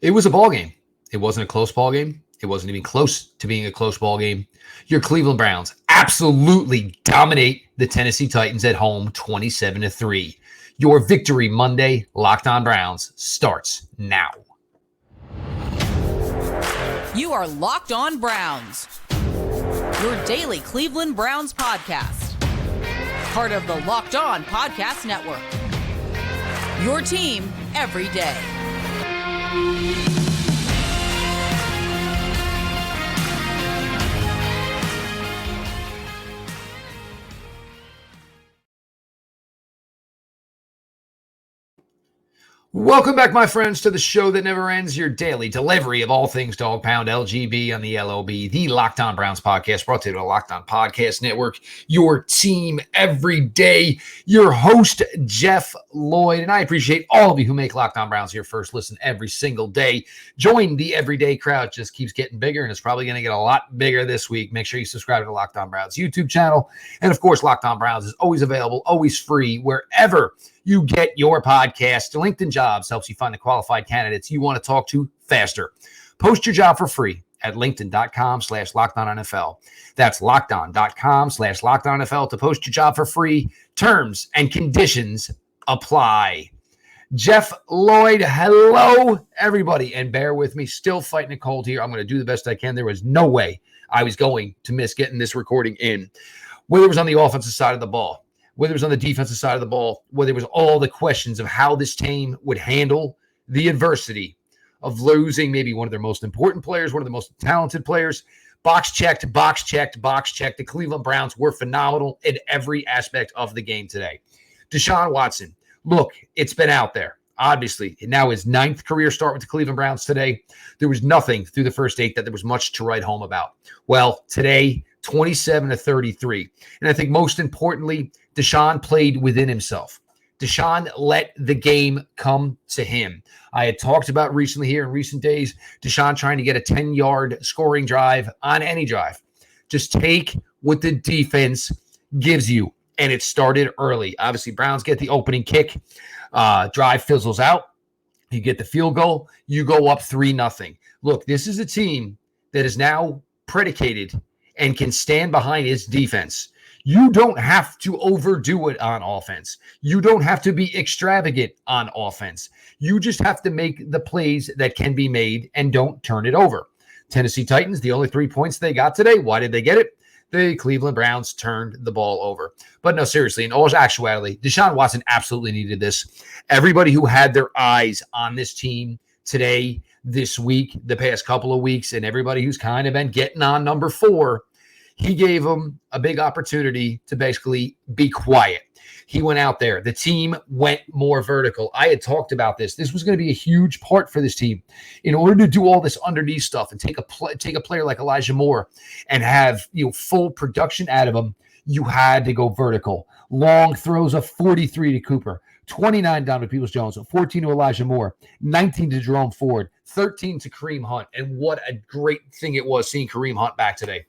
It was a ball game. It wasn't a close ball game. It wasn't even close to being a close ball game. Your Cleveland Browns absolutely dominate the Tennessee Titans at home 27-3. Your Victory Monday Locked On Browns starts now. You are Locked On Browns, your daily Cleveland Browns podcast. Part of the Locked On Podcast Network. Your team every day. Welcome back, my friends, to the show that never ends, your daily delivery of all things Dog Pound LGB on the LOB, the Locked On Browns podcast, brought to you by the Locked On Podcast Network, your team every day, your host, Jeff Lloyd, and I appreciate all of you who make Locked On Browns your first listen every single day. Join the everyday crowd, just keeps getting bigger, and it's probably going to get a lot bigger this week. Make sure you subscribe to the Locked On Browns YouTube channel, and of course, Locked On Browns is always available, always free, wherever you get your podcast. LinkedIn Jobs helps you find the qualified candidates you want to talk to faster. Post your job for free at linkedin.com/LockedOnNFL. That's LockedOn.com/LockedOnNFL to post your job for free. Terms and conditions apply. Jeff Lloyd, hello, everybody. And bear with me, still fighting a cold here. I'm going to do the best I can. There was no way I was going to miss getting this recording in. Whether it was on the offensive side of the ball, whether it was on the defensive side of the ball, whether it was all the questions of how this team would handle the adversity of losing maybe one of their most important players, one of the most talented players. Box checked, box checked, box checked. The Cleveland Browns were phenomenal in every aspect of the game today. Deshaun Watson, look, it's been out there. Obviously, now his 9th career start with the Cleveland Browns today. There was nothing through the first 8 that there was much to write home about. Well, today, 27-33. And I think most importantly, Deshaun played within himself. Deshaun let the game come to him. I had talked about recently here in recent days, Deshaun trying to get a 10-yard scoring drive on any drive. Just take what the defense gives you. And it started early. Obviously, Browns get the opening kick. Drive fizzles out. You get the field goal. You go up 3-0. Look, this is a team that is now predicated and can stand behind its defense. You don't have to overdo it on offense. You don't have to be extravagant on offense. You just have to make the plays that can be made and don't turn it over. Tennessee Titans, the only 3 points they got today. Why did they get it? The Cleveland Browns turned the ball over. But no, seriously, in all actuality, Deshaun Watson absolutely needed this. Everybody who had their eyes on this team today, this week, the past couple of weeks, and everybody who's kind of been getting on number 4, he gave them a big opportunity to basically be quiet. He went out there. The team went more vertical. I had talked about this. This was going to be a huge part for this team. In order to do all this underneath stuff and take a player like Elijah Moore and have full production out of him, you had to go vertical. Long throws of 43 to Cooper, 29 down to Peoples-Jones, 14 to Elijah Moore, 19 to Jerome Ford, 13 to Kareem Hunt. And what a great thing it was seeing Kareem Hunt back today.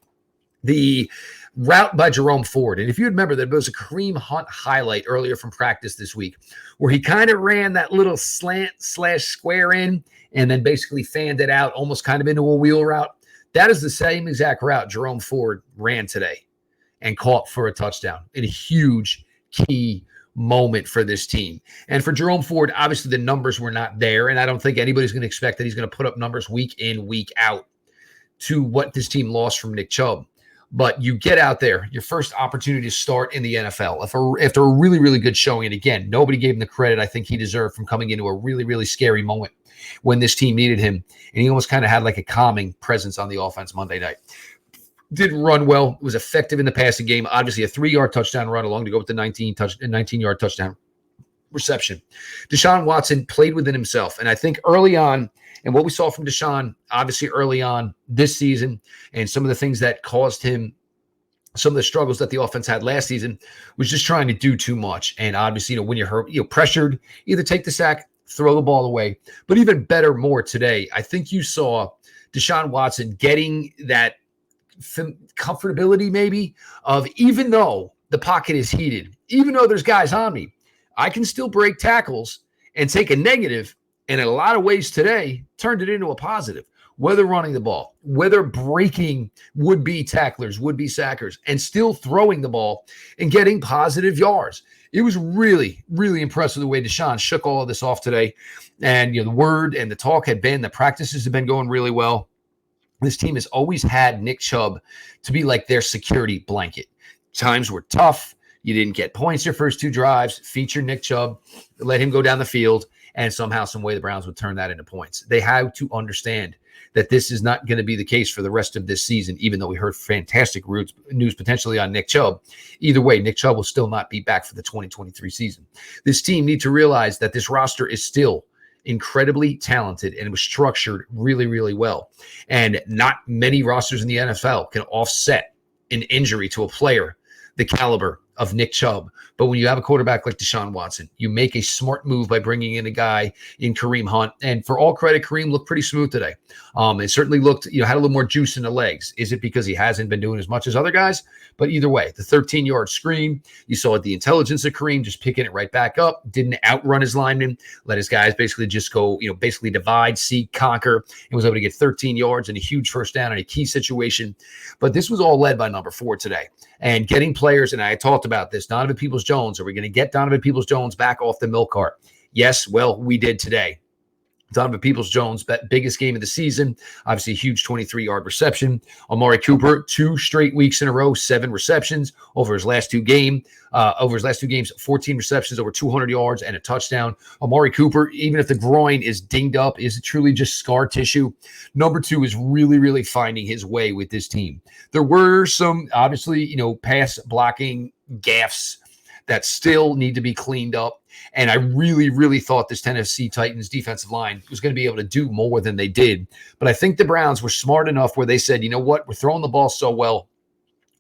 The route by Jerome Ford. And if you remember, there was a Kareem Hunt highlight earlier from practice this week where he kind of ran that little slant/square in and then basically fanned it out almost kind of into a wheel route. That is the same exact route Jerome Ford ran today and caught for a touchdown in a huge key moment for this team. And for Jerome Ford, obviously the numbers were not there, and I don't think anybody's going to expect that he's going to put up numbers week in, week out to what this team lost from Nick Chubb. But you get out there, your first opportunity to start in the NFL after a really, really good showing. And again, nobody gave him the credit I think he deserved from coming into a really, really scary moment when this team needed him. And he almost kind of had like a calming presence on the offense Monday night. Didn't run well, was effective in the passing game. Obviously, a 3-yard touchdown run along to go with the 19-yard touchdown reception. Deshaun Watson played within himself. And I think early on, and what we saw from Deshaun, obviously early on this season, and some of the things that caused him some of the struggles that the offense had last season, was just trying to do too much. And obviously, when you're hurt, pressured, either take the sack, throw the ball away. But even better, more today, I think you saw Deshaun Watson getting that comfortability maybe of, even though the pocket is heated, even though there's guys on me, I can still break tackles and take a negative and in a lot of ways today turned it into a positive, whether running the ball, whether breaking would-be tacklers, would-be sackers, and still throwing the ball and getting positive yards. It was really, really impressive the way Deshaun shook all of this off today. And, the word and the talk had been, the practices have been going really well. This team has always had Nick Chubb to be like their security blanket. Times were tough. You didn't get points your first two drives. Feature Nick Chubb, let him go down the field, and somehow, some way, the Browns would turn that into points. They have to understand that this is not going to be the case for the rest of this season, even though we heard fantastic news potentially on Nick Chubb. Either way, Nick Chubb will still not be back for the 2023 season. This team needs to realize that this roster is still incredibly talented and it was structured really, really well. And not many rosters in the NFL can offset an injury to a player the caliber of Nick Chubb. But when you have a quarterback like Deshaun Watson, you make a smart move by bringing in a guy in Kareem Hunt. And for all credit, Kareem looked pretty smooth today. It certainly looked, had a little more juice in the legs. Is it because he hasn't been doing as much as other guys? But either way, the 13-yard screen, you saw the intelligence of Kareem just picking it right back up, didn't outrun his lineman, let his guys basically just go, basically divide, seek, conquer, and was able to get 13 yards and a huge first down in a key situation. But this was all led by number 4 today. And getting players, and I talked about this, Donovan Peoples-Jones, are we going to get Donovan Peoples-Jones back off the milk cart? Yes, well, we did today. Donovan Peoples-Jones, biggest game of the season, obviously a huge 23-yard reception. Amari Cooper, 2 straight weeks in a row, 7 receptions over his last two games, 14 receptions, over 200 yards and a touchdown. Amari Cooper, even if the groin is dinged up, is it truly just scar tissue? Number 2 is really, really finding his way with this team. There were some, obviously, pass blocking gaffes that still need to be cleaned up. And I really, really thought this Tennessee Titans defensive line was going to be able to do more than they did. But I think the Browns were smart enough where they said, you know what, we're throwing the ball so well,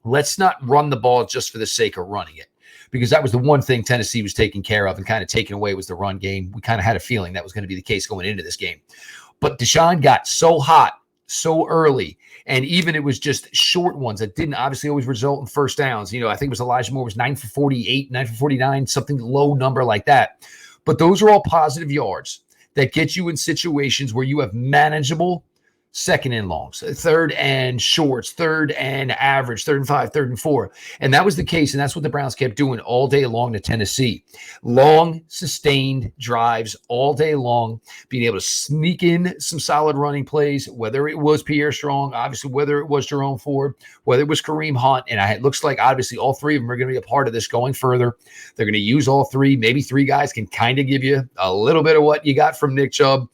let's not run the ball just for the sake of running it. Because that was the one thing Tennessee was taking care of and kind of taking away was the run game. We kind of had a feeling that was going to be the case going into this game. But Deshaun got so hot so early, and even it was just short ones that didn't obviously always result in first downs. I think it was Elijah Moore was 9 for 48, 9 for 49, something low number like that. But those are all positive yards that get you in situations where you have manageable second and longs, third and shorts, third and average, 3rd and 5, 3rd and 4. And that was the case. And that's what the Browns kept doing all day long to Tennessee. Long, sustained drives all day long, being able to sneak in some solid running plays, whether it was Pierre Strong, obviously, whether it was Jerome Ford, whether it was Kareem Hunt. And it looks like, obviously, all 3 of them are going to be a part of this going further. They're going to use all 3. Maybe 3 guys can kind of give you a little bit of what you got from Nick Chubb.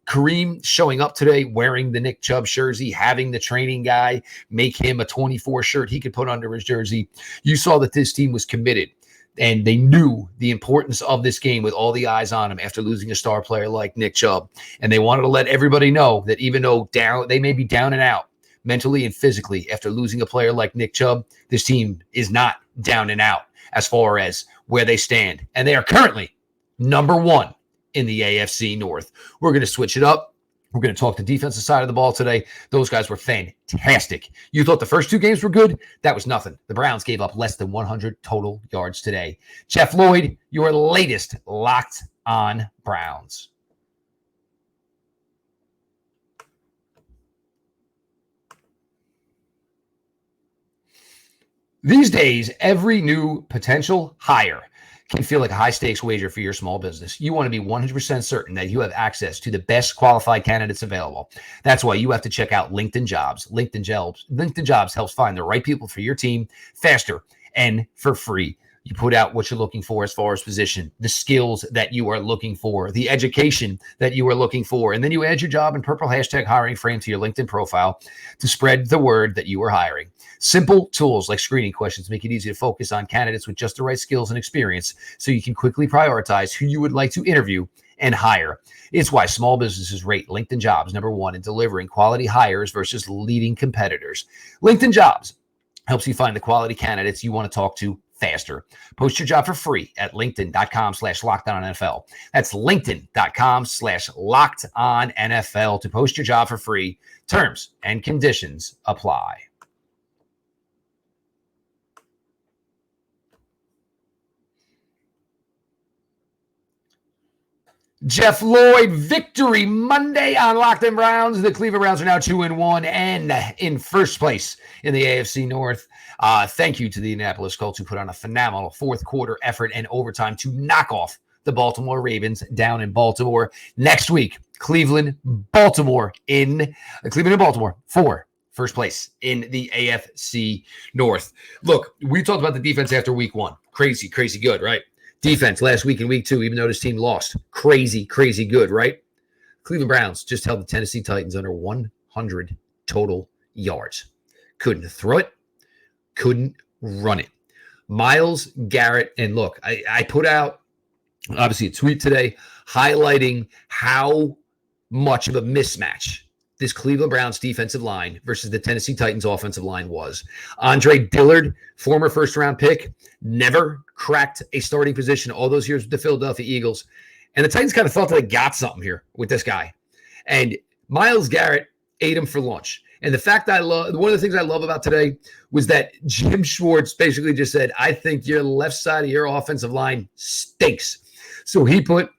Kareem showing up today wearing the Nick Chubb jersey, having the training guy make him a 24 shirt he could put under his jersey. You saw that this team was committed, and they knew the importance of this game with all the eyes on him after losing a star player like Nick Chubb. And they wanted to let everybody know that even though they may be down and out mentally and physically after losing a player like Nick Chubb, this team is not down and out as far as where they stand. And they are currently number 1 in the AFC North. We're going to switch it up. We're going to talk the defensive side of the ball today. Those guys were fantastic. You thought the first 2 games were good? That was nothing. The Browns gave up less than 100 total yards today. Jeff Lloyd, your latest Locked On Browns. These days, every new potential hire can feel like a high-stakes wager for your small business. You want to be 100% certain that you have access to the best qualified candidates available. That's why you have to check out LinkedIn Jobs. LinkedIn Jobs helps find the right people for your team faster and for free. You put out what you're looking for as far as position, the skills that you are looking for, the education that you are looking for, and then you add your job and purple hashtag hiring frame to your LinkedIn profile to spread the word that you are hiring. Simple tools like screening questions make it easy to focus on candidates with just the right skills and experience so you can quickly prioritize who you would like to interview and hire. It's why small businesses rate LinkedIn Jobs number 1 in delivering quality hires versus leading competitors. LinkedIn Jobs helps you find the quality candidates you want to talk to faster. Post your job for free at linkedin.com/lockedonnfl. That's linkedin.com/lockedonnfl to post your job for free. Terms and conditions apply. Jeff Lloyd, victory Monday on Locked In Browns. The Cleveland Browns are now 2-1 and in first place in the AFC North. Thank you to the Indianapolis Colts, who put on a phenomenal fourth quarter effort and overtime to knock off the Baltimore Ravens down in Baltimore. Next week, Cleveland and Baltimore for first place in the AFC North. Look, we talked about the defense after week one. Crazy good, right? Defense last week in week two, even though this team lost. Crazy good, right? Cleveland Browns just held the Tennessee Titans under 100 total yards. Couldn't throw it. Couldn't run it. Myles Garrett, and look, I put out, obviously, a tweet today highlighting how much of a mismatch this Cleveland Browns defensive line versus the Tennessee Titans offensive line was. Andre Dillard, former first-round pick, never cracked a starting position all those years with the Philadelphia Eagles. And the Titans kind of thought that they got something here with this guy. And Myles Garrett ate him for lunch. And the fact one of the things I love about today was that Jim Schwartz basically just said, I think your left side of your offensive line stinks. So he put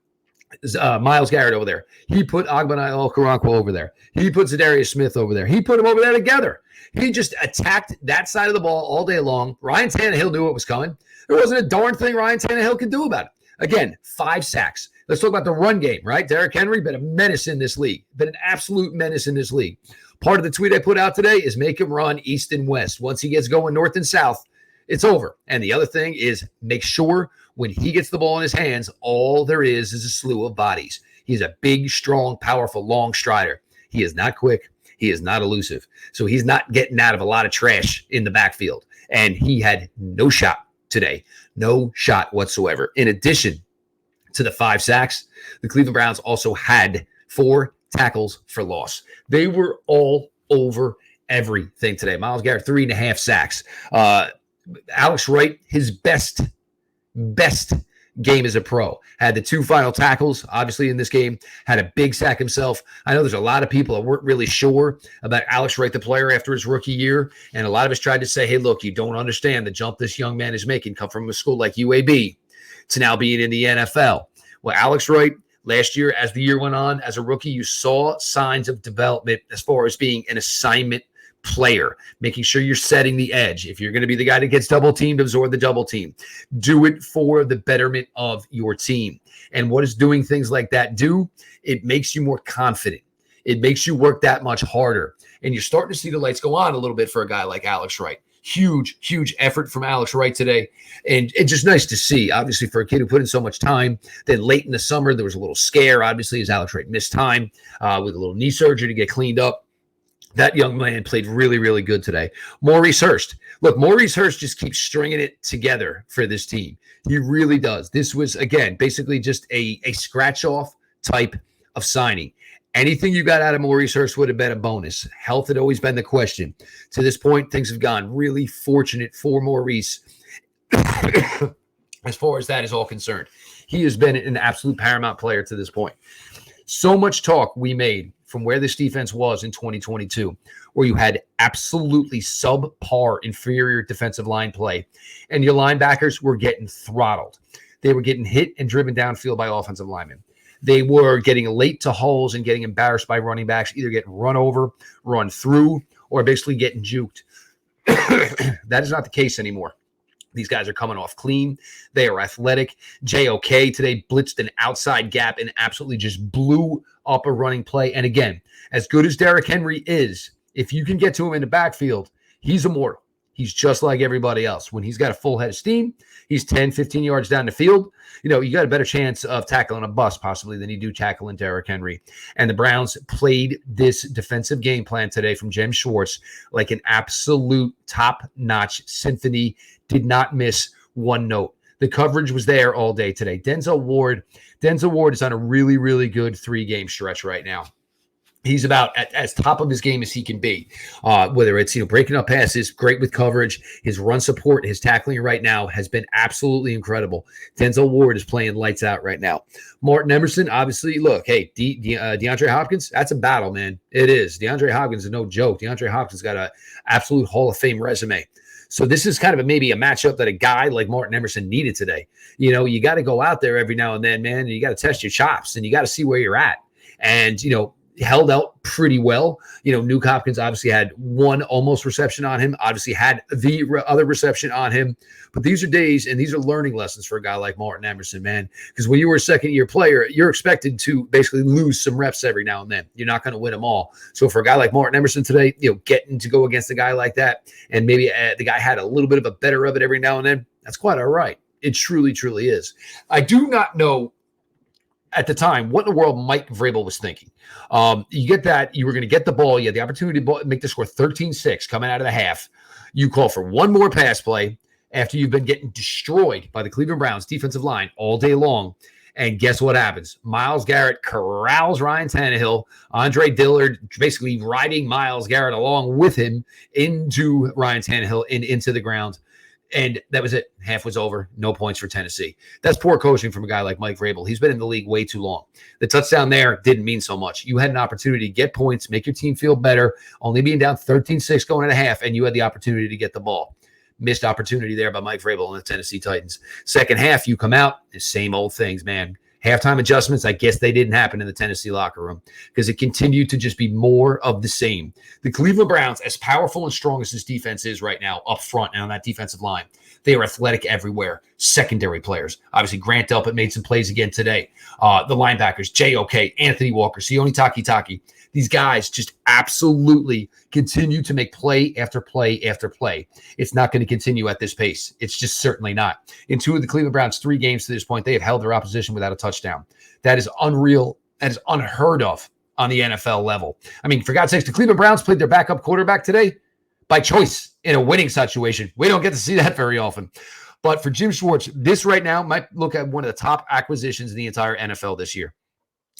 Myles Garrett over there. He put Ogbonnaya Okoronkwo over there. He put Zadarius Smith over there. He put them over there together. He just attacked that side of the ball all day long. Ryan Tannehill knew what was coming. There wasn't a darn thing Ryan Tannehill could do about it. Again, 5 sacks. Let's talk about the run game, right? Derrick Henry been a menace in this league. Been an absolute menace in this league. Part of the tweet I put out today is make him run east and west. Once he gets going north and south, it's over. And the other thing is make sure when he gets the ball in his hands, all there is a slew of bodies. He's a big, strong, powerful, long strider. He is not quick. He is not elusive. So he's not getting out of a lot of trash in the backfield. And he had no shot today. No shot whatsoever. In addition to the 5 sacks, the Cleveland Browns also had 4 tackles for loss. They were all over everything today. Myles Garrett, 3.5 sacks. Alex Wright, his best game as a pro. Had the 2 final tackles, obviously, in this game. Had a big sack himself. I know there's a lot of people that weren't really sure about Alex Wright, the player, after his rookie year. And a lot of us tried to say, hey, look, you don't understand the jump this young man is making, come from a school like UAB to now being in the NFL. Well, Alex Wright, last year, as the year went on, as a rookie, you saw signs of development as far as being an assignment player, making sure you're setting the edge. If you're going to be the guy that gets double teamed, absorb the double team. Do it for the betterment of your team. And what does doing things like that do? It makes you more confident. It makes you work that much harder. And you're starting to see the lights go on a little bit for a guy like Alex Wright. Huge effort from Alex Wright today. And it's just nice to see, obviously, for a kid who put in so much time. Then late in the summer, there was a little scare, obviously, as Alex Wright missed time with a little knee surgery to get cleaned up. That young man played really good today. Maurice Hurst. Look, Maurice Hurst just keeps stringing it together for this team. He really does. This was, again, basically just a scratch-off type of signing. Anything you got out of Maurice Hurst would have been a bonus. Health had always been the question. To this point, things have gone really fortunate for Maurice as far as that is all concerned. He has been an absolute paramount player to this point. So much talk we made from where this defense was in 2022, where you had absolutely subpar, inferior defensive line play, and your linebackers were getting throttled. They were getting hit and driven downfield by offensive linemen. They were getting late to holes and getting embarrassed by running backs, either getting run over, run through, or basically getting juked. That is not the case anymore. These guys are coming off clean. They are athletic. JOK today blitzed an outside gap and absolutely just blew up a running play. And again, as good as Derrick Henry is, if you can get to him in the backfield, he's immortal. He's just like everybody else. When he's got a full head of steam, he's 10, 15 yards down the field. You know, you got a better chance of tackling a bus possibly than you do tackling Derrick Henry. And the Browns played this defensive game plan today from Jim Schwartz like an absolute top-notch symphony. Did not miss one note. The coverage was there all day today. Denzel Ward is on a really good 3-game stretch right now. He's about as top of his game as he can be, whether it's, breaking up passes, great with coverage. His run support, his tackling right now has been absolutely incredible. Denzel Ward is playing lights out right now. Martin Emerson, obviously, look, hey, DeAndre Hopkins, that's a battle, man. It is. DeAndre Hopkins is no joke. DeAndre Hopkins got an absolute Hall of Fame resume. So this is kind of maybe a matchup that a guy like Martin Emerson needed today. You got to go out there every now and then, man, and you got to test your chops and you got to see where you're at. And, held out pretty well. Nuke Hopkins obviously had one almost reception on him, obviously had the other reception on him. But these are days and these are learning lessons for a guy like Martin Emerson, man. Because when you were a second-year player, you're expected to basically lose some reps every now and then. You're not going to win them all. So for a guy like Martin Emerson today, getting to go against a guy like that, and maybe the guy had a little bit of a better of it every now and then, that's quite all right. It truly, truly is. I do not know at the time what in the world Mike Vrabel was thinking. You get that. You were going to get the ball. You had the opportunity to make the score 13-6 coming out of the half. You call for one more pass play after you've been getting destroyed by the Cleveland Browns defensive line all day long. And guess what happens? Myles Garrett corrals Ryan Tannehill. Andre Dillard basically riding Myles Garrett along with him into Ryan Tannehill and into the ground. And that was it. Half was over. No points for Tennessee. That's poor coaching from a guy like Mike Vrabel. He's been in the league way too long. The touchdown there didn't mean so much. You had an opportunity to get points, make your team feel better, only being down 13-6 going into half, and you had the opportunity to get the ball. Missed opportunity there by Mike Vrabel and the Tennessee Titans. Second half, you come out, the same old things, man. Halftime adjustments, I guess they didn't happen in the Tennessee locker room because it continued to just be more of the same. The Cleveland Browns, as powerful and strong as this defense is right now up front and on that defensive line, they are athletic everywhere. Secondary players. Obviously, Grant Delpit made some plays again today. The linebackers, J.O.K., Anthony Walker, Sione Takitaki. These guys just absolutely continue to make play after play after play. It's not going to continue at this pace. It's just certainly not. In two of the Cleveland Browns' 3 games to this point, they have held their opposition without a touchdown. That is unreal. That is unheard of on the NFL level. I mean, for God's sakes, the Cleveland Browns played their backup quarterback today by choice in a winning situation. We don't get to see that very often. But for Jim Schwartz, this right now might look at one of the top acquisitions in the entire NFL this year.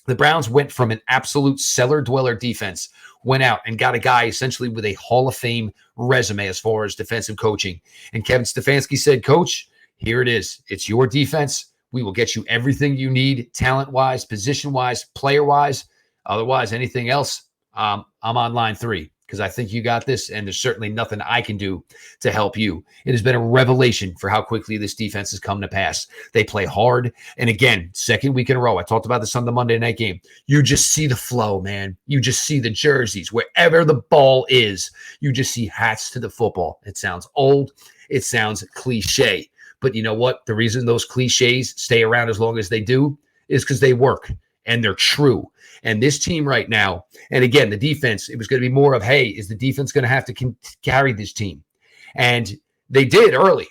The Browns went from an absolute cellar-dweller defense, went out and got a guy essentially with a Hall of Fame resume as far as defensive coaching. And Kevin Stefanski said, Coach, here it is. It's your defense. We will get you everything you need, talent-wise, position-wise, player-wise. Otherwise, anything else, I'm on line 3 because I think you got this, and there's certainly nothing I can do to help you. It has been a revelation for how quickly this defense has come to pass. They play hard, and again, second week in a row, I talked about this on the Monday night game. You just see the flow, man. You just see the jerseys. Wherever the ball is, you just see hats to the football. It sounds old. It sounds cliche. But you know what? The reason those cliches stay around as long as they do is because they work. And they're true. And this team right now, and again, the defense, it was going to be more of, hey, is the defense going to have to carry this team? And they did early.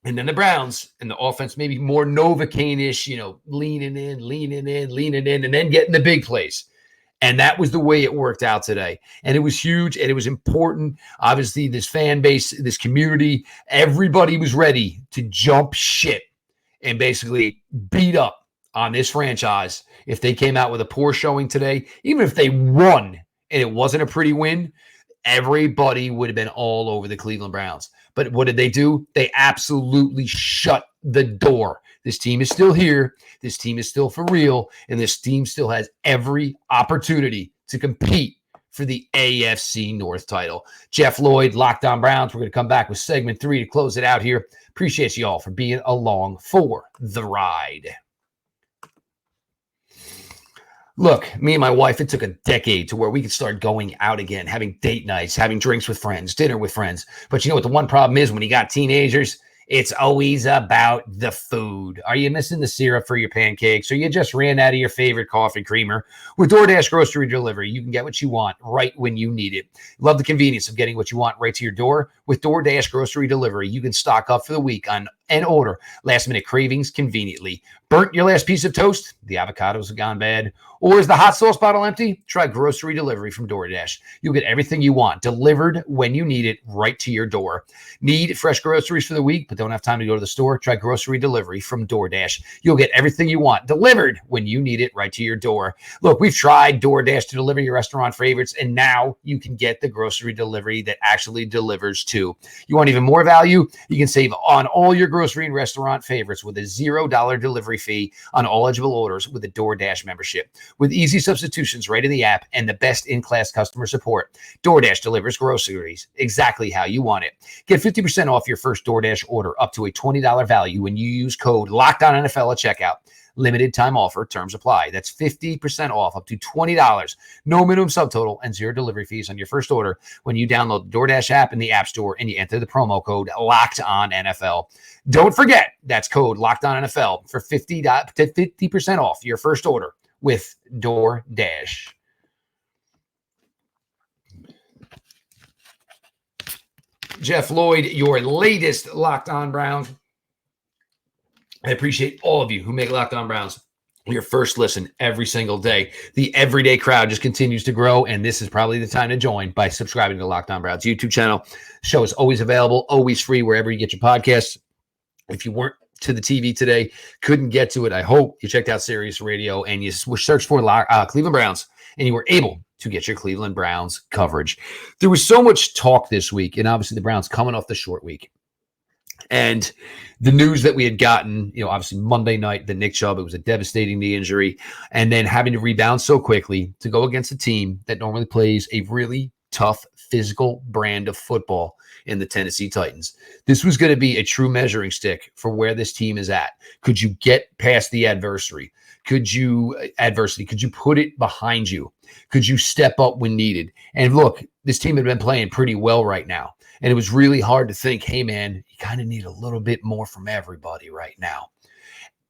And then the Browns and the offense, maybe more Novocaine-ish, leaning in, and then getting the big plays. And that was the way it worked out today. And it was huge and it was important. Obviously, this fan base, this community, everybody was ready to jump ship and basically beat up on this franchise if they came out with a poor showing today. Even if they won and it wasn't a pretty win, everybody would have been all over the Cleveland Browns. But what did they do? They absolutely shut the door. This team is still here. This team is still for real. And this team still has every opportunity to compete for the AFC North title. Jeff Lloyd, Locked On Browns. We're going to come back with segment 3 to close it out here. Appreciate you all for being along for the ride. Look, me and my wife, it took a decade to where we could start going out again, having date nights, having drinks with friends, dinner with friends. But you know what the one problem is when you got teenagers? It's always about the food. Are you missing the syrup for your pancakes? Or you just ran out of your favorite coffee creamer? With DoorDash grocery delivery, you can get what you want right when you need it. Love the convenience of getting what you want right to your door. With DoorDash grocery delivery, you can stock up for the week on and order last-minute cravings conveniently. Burnt your last piece of toast? The avocados have gone bad. Or is the hot sauce bottle empty? Try grocery delivery from DoorDash. You'll get everything you want delivered when you need it right to your door. Need fresh groceries for the week but don't have time to go to the store? Try grocery delivery from DoorDash. You'll get everything you want delivered when you need it right to your door. Look, we've tried DoorDash to deliver your restaurant favorites, and now you can get the grocery delivery that actually delivers too. You want even more value? You can save on all your grocery and restaurant favorites with a $0 delivery fee on all eligible orders with a DoorDash membership. With easy substitutions right in the app and the best in-class customer support, DoorDash delivers groceries exactly how you want it. Get 50% off your first DoorDash order up to a $20 value when you use code LOCKEDONNFL at checkout. Limited time offer, terms apply. That's 50% off up to $20. No minimum subtotal and zero delivery fees on your first order when you download the DoorDash app in the App Store and you enter the promo code LOCKEDONNFL. Don't forget, that's code LOCKEDONNFL for 50% off your first order with DoorDash. Jeff Lloyd, your latest Locked On Browns. I appreciate all of you who make Locked On Browns your first listen every single day. The everyday crowd just continues to grow, and this is probably the time to join by subscribing to Locked On Browns YouTube channel. The show is always available, always free wherever you get your podcasts. If you weren't to the TV today, couldn't get to it, I hope you checked out Sirius Radio and you searched for Cleveland Browns, and you were able to get your Cleveland Browns coverage. There was so much talk this week, and obviously the Browns coming off the short week. And the news that we had gotten, obviously Monday night, the Nick Chubb, it was a devastating knee injury, and then having to rebound so quickly to go against a team that normally plays a really tough physical brand of football in the Tennessee Titans. This was going to be a true measuring stick for where this team is at. Could you get past the adversity? Could you put it behind you? Could you step up when needed? And look, this team had been playing pretty well right now. And it was really hard to think, hey, man, you kind of need a little bit more from everybody right now.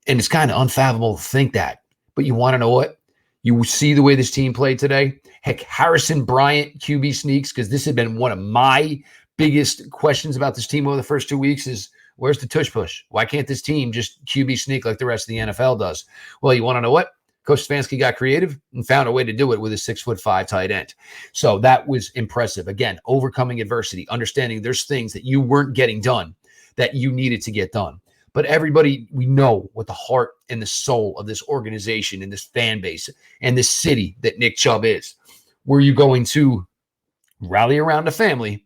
And it's kind of unfathomable to think that. But you want to know what? You see the way this team played today? Heck, Harrison Bryant, QB sneaks, because this had been one of my biggest questions about this team over the first 2 weeks is, where's the tush push? Why can't this team just QB sneak like the rest of the NFL does? Well, you want to know what? Coach Stefanski got creative and found a way to do it with a 6'5" tight end. So that was impressive. Again, overcoming adversity, understanding there's things that you weren't getting done that you needed to get done. But everybody, we know what the heart and the soul of this organization and this fan base and this city that Nick Chubb is. Were you going to rally around a family,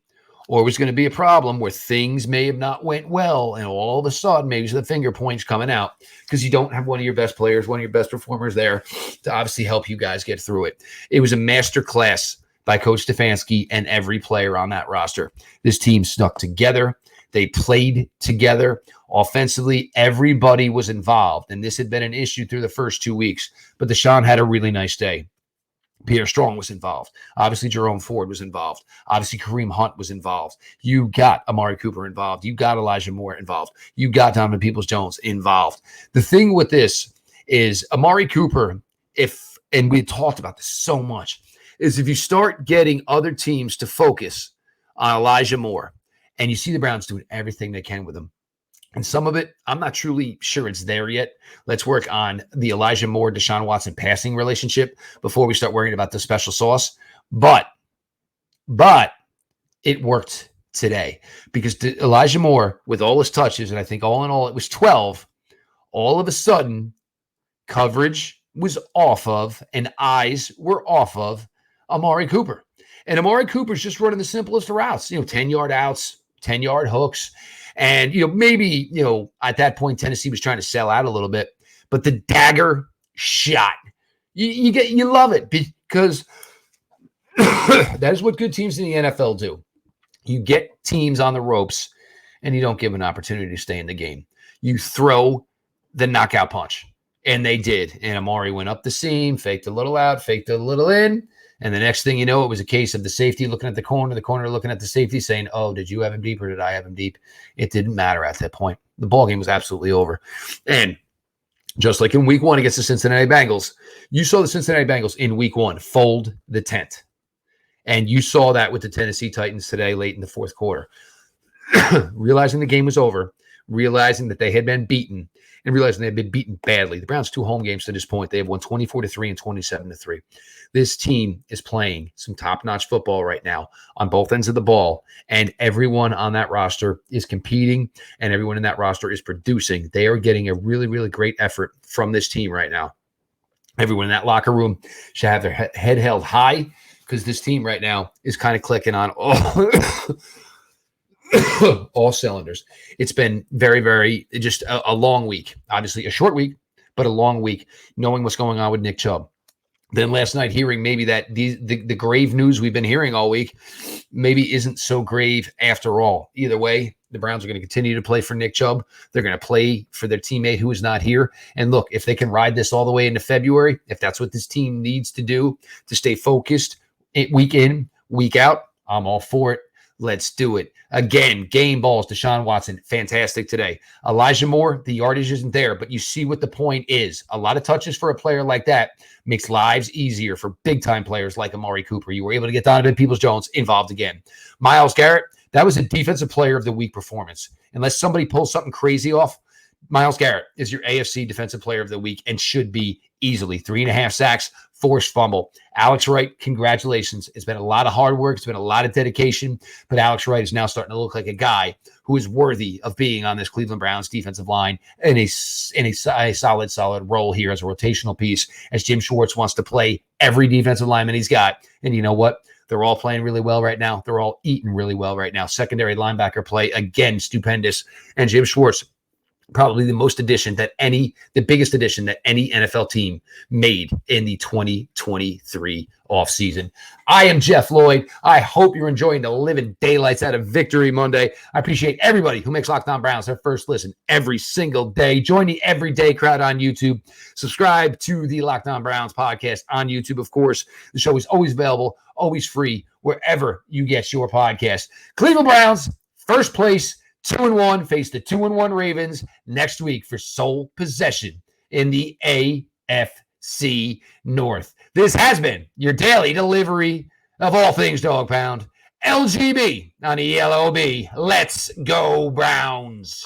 or was going to be a problem where things may have not went well and all of a sudden maybe the finger points coming out because you don't have one of your best players, one of your best performers there to obviously help you guys get through it. It was a master class by Coach Stefanski and every player on that roster. This team stuck together. They played together. Offensively, everybody was involved, and this had been an issue through the first 2 weeks, but Deshaun had a really nice day. Peter Strong was involved. Obviously, Jerome Ford was involved. Obviously, Kareem Hunt was involved. You got Amari Cooper involved. You got Elijah Moore involved. You got Donovan Peoples-Jones involved. The thing with this is Amari Cooper, and we talked about this so much, is if you start getting other teams to focus on Elijah Moore, and you see the Browns doing everything they can with him, and some of it, I'm not truly sure it's there yet. Let's work on the Elijah Moore, Deshaun Watson passing relationship before we start worrying about the special sauce. But it worked today because Elijah Moore, with all his touches, and I think all in all it was 12, all of a sudden coverage was off of and eyes were off of Amari Cooper. And Amari Cooper's just running the simplest of routes, 10-yard outs, 10-yard hooks. And, maybe, at that point, Tennessee was trying to sell out a little bit, but the dagger shot, you love it because that is what good teams in the NFL do. You get teams on the ropes and you don't give them an opportunity to stay in the game. You throw the knockout punch, and they did. And Amari went up the seam, faked a little out, faked a little in. And the next thing you know, it was a case of the safety looking at the corner looking at the safety saying, oh, did you have him deep or did I have him deep? It didn't matter at that point. The ballgame was absolutely over. And just like in week one against the Cincinnati Bengals, you saw the Cincinnati Bengals in week one fold the tent. And you saw that with the Tennessee Titans today late in the fourth quarter. Realizing the game was over, realizing that they had been beaten, and realizing they had been beaten badly. The Browns' 2 home games to this point, they have won 24-3 and 27-3. This team is playing some top-notch football right now on both ends of the ball, and everyone on that roster is competing, and everyone in that roster is producing. They are getting a really, really great effort from this team right now. Everyone in that locker room should have their head held high because this team right now is kind of clicking on all all cylinders. It's been very, very just a long week. Obviously, a short week, but a long week, knowing what's going on with Nick Chubb. Then last night, hearing maybe that the grave news we've been hearing all week maybe isn't so grave after all. Either way, the Browns are going to continue to play for Nick Chubb. They're going to play for their teammate who is not here. And look, if they can ride this all the way into February, if that's what this team needs to do to stay focused week in, week out, I'm all for it. Let's do it. Again, game balls, Deshaun Watson, fantastic today. Elijah Moore, the yardage isn't there, but you see what the point is. A lot of touches for a player like that makes lives easier for big-time players like Amari Cooper. You were able to get Donovan Peoples-Jones involved again. Myles Garrett, that was a defensive player of the week performance. Unless somebody pulls something crazy off, Myles Garrett is your AFC defensive player of the week and should be easily. 3.5 sacks, forced fumble. Alex Wright, congratulations. It's been a lot of hard work. It's been a lot of dedication, but Alex Wright is now starting to look like a guy who is worthy of being on this Cleveland Browns defensive line in a solid role here as a rotational piece, as Jim Schwartz wants to play every defensive lineman he's got. And you know what? They're all playing really well right now. They're all eating really well right now. Secondary linebacker play, again, stupendous. And Jim Schwartz, probably the biggest addition that any NFL team made in the 2023 offseason. I am Jeff Lloyd. I hope you're enjoying the living daylights out of Victory Monday. I appreciate everybody who makes Locked On Browns their first listen every single day. Join the everyday crowd on YouTube. Subscribe to the Locked On Browns podcast on YouTube, of course. The show is always available, always free, wherever you get your podcast. Cleveland Browns, first place, 2-1, face the 2-1 Ravens next week for sole possession in the AFC North. This has been your daily delivery of all things Dog Pound. LGB on the LOB. Let's go Browns.